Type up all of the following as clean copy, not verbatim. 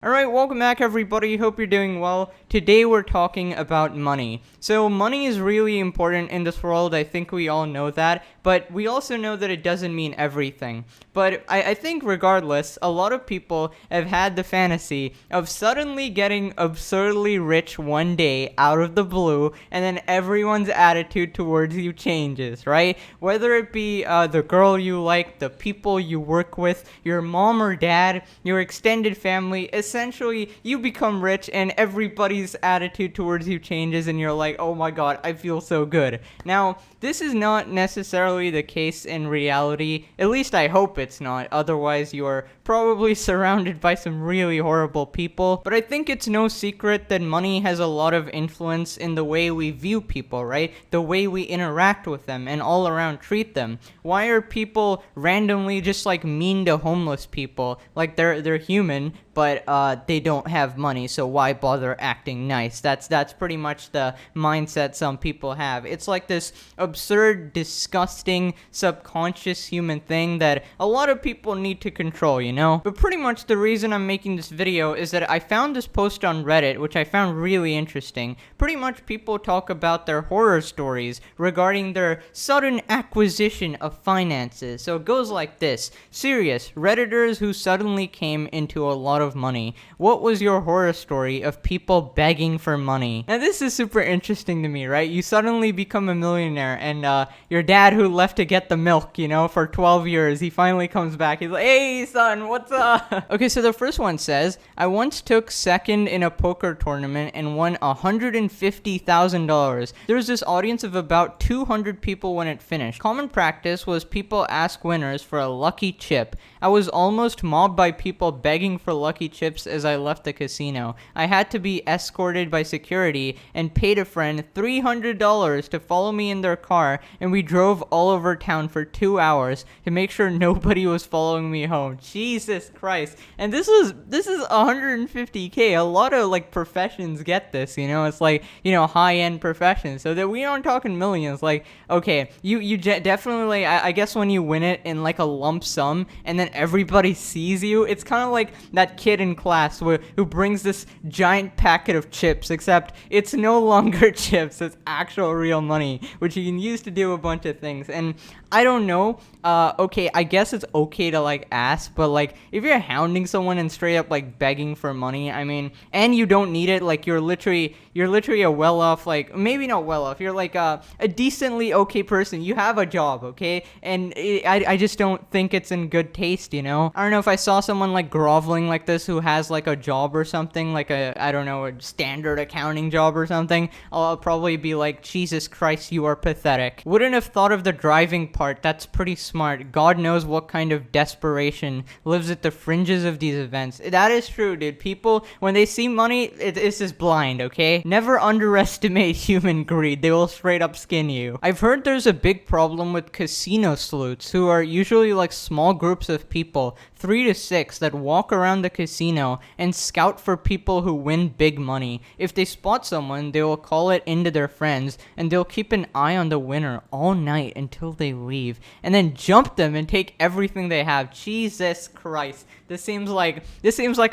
Alright, welcome back everybody, hope you're doing well. Today we're talking about money. So money is really important in this world, I think we all know that, but we also know that it doesn't mean everything. But I think regardless, a lot of people have had the fantasy of suddenly getting absurdly rich one day out of the blue, and then everyone's attitude towards you changes, right? Whether it be the girl you like, the people you work with, your mom or dad, your extended family, essentially you become rich and everybody's attitude towards you changes and you're like, oh my god, I feel so good. Now, this is not necessarily the case in reality, at least I hope it's not, otherwise you're probably surrounded by some really horrible people. But I think it's no secret that money has a lot of influence in the way we view people, right? The way we interact with them and all around treat them. Why are people randomly just like mean to homeless people? Like they're human, but they don't have money, so why bother acting nice? That's pretty much the mindset some people have. It's like this absurd, disgusting, subconscious human thing that a lot of people need to control, you know? But pretty much the reason I'm making this video is that I found this post on Reddit, which I found really interesting. Pretty much people talk about their horror stories regarding their sudden acquisition of finances. So it goes like this. Serious, Redditors who suddenly came into a lot of money. What was your horror story of people begging for money? Now this is super interesting to me, right? You suddenly become a millionaire and your dad who left to get the milk, you know, for 12 years, he finally comes back. He's like, hey son, what's up? Okay, so the first one says, I once took second in a poker tournament and won $150,000. There was this audience of about 200 people when it finished. Common practice was people ask winners for a lucky chip. I was almost mobbed by people begging for lucky chips as I left the casino. I had to be escorted by security and paid a friend $300 to follow me in their car, and we drove all over town for 2 hours to make sure nobody was following me home. Jesus Christ. And this is 150K. A lot of like professions get this, you know? It's like, you know, high-end professions. So that we aren't talking millions. Like, okay, you definitely, I guess when you win it in like a lump sum and then everybody sees you, it's kind of like that kid in class who brings this giant packet of chips, except it's no longer chips, it's actual real money, which you can use to do a bunch of things. And I don't know, okay, I guess it's okay to like ask, but like if you're hounding someone and straight up like begging for money, I mean, and you don't need it, like you're literally a well-off, like maybe not well-off, you're like a decently okay person, you have a job, okay, and I just don't think it's in good taste, you know? I don't know, if I saw someone like groveling like this who has like a job or something, like I don't know, a standard accounting job or something, I'll probably be like, Jesus Christ, you are pathetic. Wouldn't have thought of the driving part, that's pretty smart. God knows what kind of desperation lives at the fringes of these events. That is true, dude. People, when they see money, it's just blind, okay? Never underestimate human greed. They will straight up skin you. I've heard there's a big problem with casino sleuths, who are usually like small groups of people, 3 to 6, that walk around the casino and scout for people who win big money. If they spot someone, they will call it into their friends, and they'll keep an eye on the winner all night until they leave, and then jump them and take everything they have. Jesus Christ. This seems like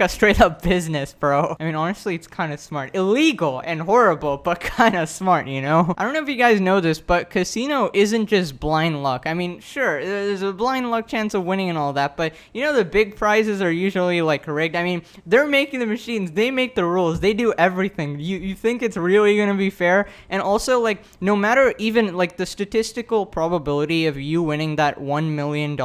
a straight up business, bro. I mean, honestly, it's kind of smart. Illegal and horrible, but kind of smart, you know? I don't know if you guys know this, but casino isn't just blind luck. I mean, sure, there's a blind luck chance of winning and all that, but you know the big prizes are usually like rigged. I mean, they're making the machines, they make the rules, they do everything. You think it's really gonna be fair? And also, like, no matter even like the statistical probability of you winning that $1 million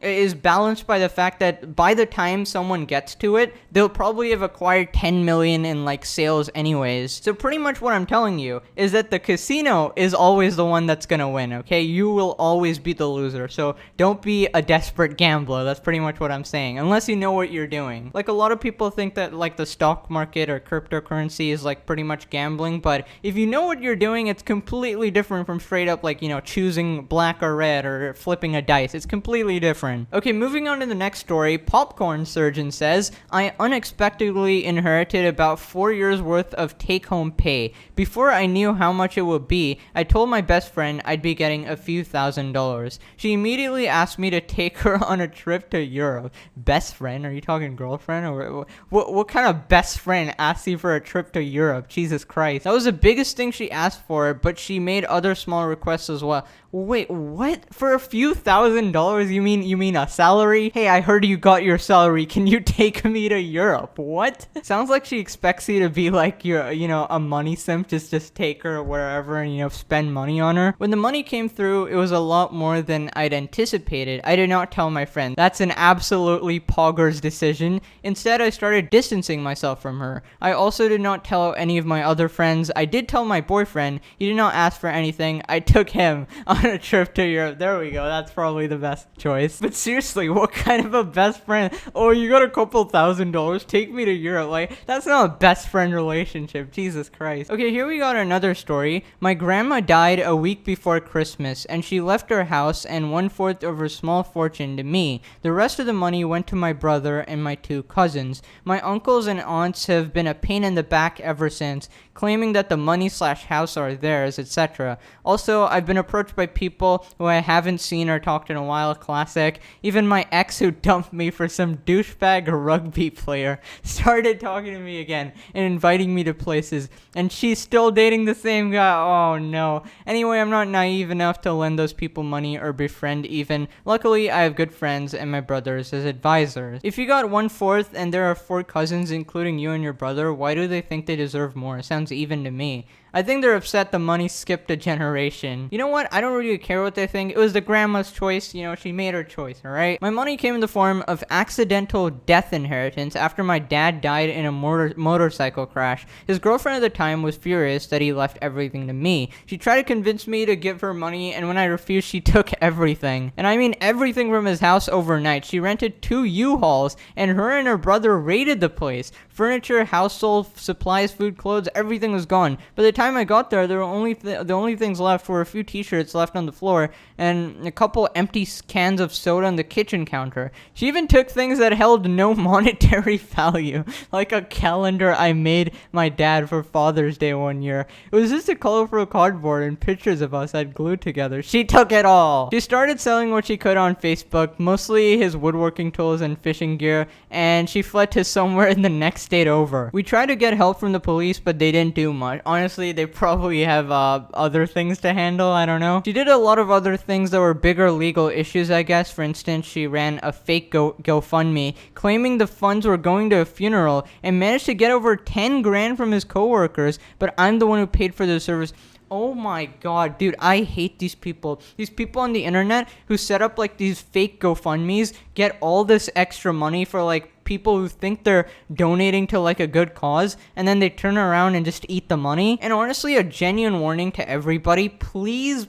is balanced by the fact that by the time someone gets to it, they'll probably have acquired 10 million in like sales anyways. So pretty much what I'm telling you is that the casino is always the one that's gonna win, okay? You will always be the loser, so don't be a desperate gambler. That's pretty much what I'm saying, unless you know what you're doing. Like, a lot of people think that like the stock market or cryptocurrency is like pretty much gambling, but if you know what you're doing, it's completely different from straight up like, you know, choosing black or red or flipping a dice. It's completely different. girlfriend. Okay, moving on to the next story. Popcorn Surgeon says, I unexpectedly inherited about 4 years worth of take-home pay. Before I knew how much it would be, I told my best friend I'd be getting a few $1,000s. She immediately asked me to take her on a trip to Europe. Best friend? Are you talking girlfriend? Or what kind of best friend asks you for a trip to Europe? Jesus Christ. That was the biggest thing she asked for, but she made other small requests as well. Wait, what? For a few $1,000s? You mean a salary? Hey, I heard you got your salary. Can you take me to Europe? What? Sounds like she expects you to be like a money simp. Just take her wherever and, spend money on her. When the money came through, it was a lot more than I'd anticipated. I did not tell my friend. That's an absolutely pogger's decision. Instead, I started distancing myself from her. I also did not tell any of my other friends. I did tell my boyfriend. He did not ask for anything. I took him on a trip to Europe. There we go. That's probably the best choice. But seriously, what kind of a best friend? Oh, you got a couple $1,000. Take me to Europe. Like, that's not a best friend relationship. Jesus Christ. Okay, here we got another story. My grandma died a week before Christmas, and she left her house and 1/4 of her small fortune to me. The rest of the money went to my brother and my 2 cousins. My uncles and aunts have been a pain in the back ever since, claiming that the money/house are theirs, etc. Also, I've been approached by people who I haven't seen or talked in a while. Classic. Even my ex, who dumped me for some douchebag rugby player, started talking to me again and inviting me to places, and she's still dating the same guy. Oh no. Anyway, I'm not naive enough to lend those people money or befriend even. Luckily, I have good friends and my brothers as advisors. If you got 1/4 and there are 4 cousins including you and your brother, why do they think they deserve more? Sounds even to me. I think they're upset the money skipped a generation. You know what? I don't really care what they think. It was the grandma's choice. She made her choice, alright? My money came in the form of accidental death inheritance after my dad died in a motorcycle crash. His girlfriend at the time was furious that he left everything to me. She tried to convince me to give her money, and when I refused, she took everything. And I mean everything from his house overnight. She rented 2 U-Hauls, and her and her brother raided the place. Furniture, household supplies, food, clothes, everything was gone. By the time I got there, the only things left were a few t-shirts left on the floor and a couple empty cans of soda on the kitchen counter. She even took things that held no monetary value, like a calendar I made my dad for Father's Day one year. It was just a colorful cardboard and pictures of us I'd glued together. She took it all. She started selling what she could on Facebook, mostly his woodworking tools and fishing gear, and she fled to somewhere in the next state over. We tried to get help from the police, but they didn't do much. Honestly, they probably have other things to handle. I don't know. She did a lot of other things that were bigger legal issues, I guess. For instance, she ran a fake GoFundMe, claiming the funds were going to a funeral, and managed to get over 10 grand from his coworkers, but I'm the one who paid for the service. Oh my god, dude, I hate these people. These people on the internet who set up like these fake GoFundMes, get all this extra money for like people who think they're donating to like a good cause, and then they turn around and just eat the money. And honestly, a genuine warning to everybody, please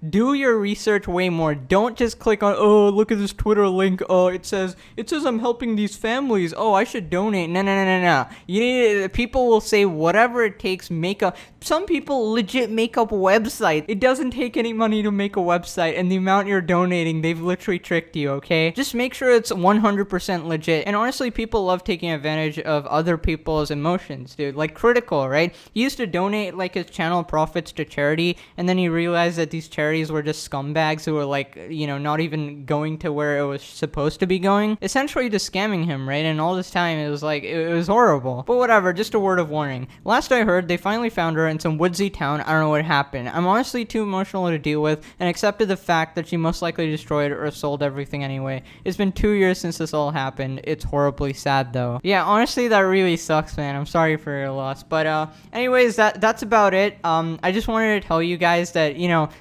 do your research way more. Don't just click on, oh, look at this Twitter link, oh, it says I'm helping these families, oh, I should donate. No. You need, people will say whatever it takes. Some people legit make up websites. It doesn't take any money to make a website, and the amount you're donating, they've literally tricked you, okay? Just make sure it's 100% legit. And honestly, people love taking advantage of other people's emotions, dude. Like Critical, right? He used to donate like his channel profits to charity, and then he realized that these charities were just scumbags who were like, not even going to where it was supposed to be going. Essentially just scamming him, right? And all this time it was like, it was horrible. But whatever, just a word of warning. Last I heard, they finally found her in some woodsy town. I don't know what happened. I'm honestly too emotional to deal with, and accepted the fact that she most likely destroyed or sold everything anyway. It's been 2 years since this all happened. It's horribly sad though. Yeah, honestly, that really sucks, man. I'm sorry for your loss. But anyways, that's about it. I just wanted to tell you guys that,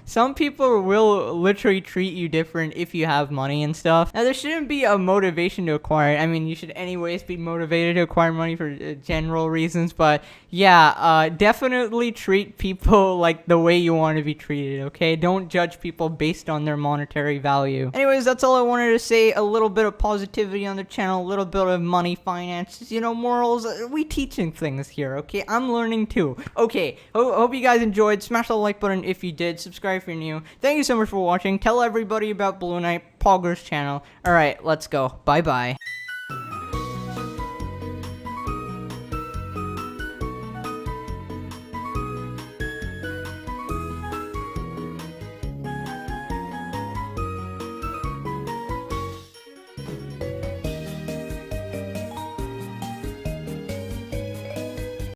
some people will literally treat you different if you have money and stuff. Now, there shouldn't be a motivation to acquire it. I mean, you should anyways be motivated to acquire money for general reasons, but yeah, definitely treat people like the way you want to be treated, okay? Don't judge people based on their monetary value. Anyways, that's all I wanted to say. A little bit of positivity on the channel, a little bit of money, finances, morals. We teaching things here, okay? I'm learning too. Okay, hope you guys enjoyed. Smash the like button if you did. Subscribe if you're new. Thank you so much for watching. Tell everybody about Blue Knight, Pogger's channel. Alright, let's go. Bye-bye.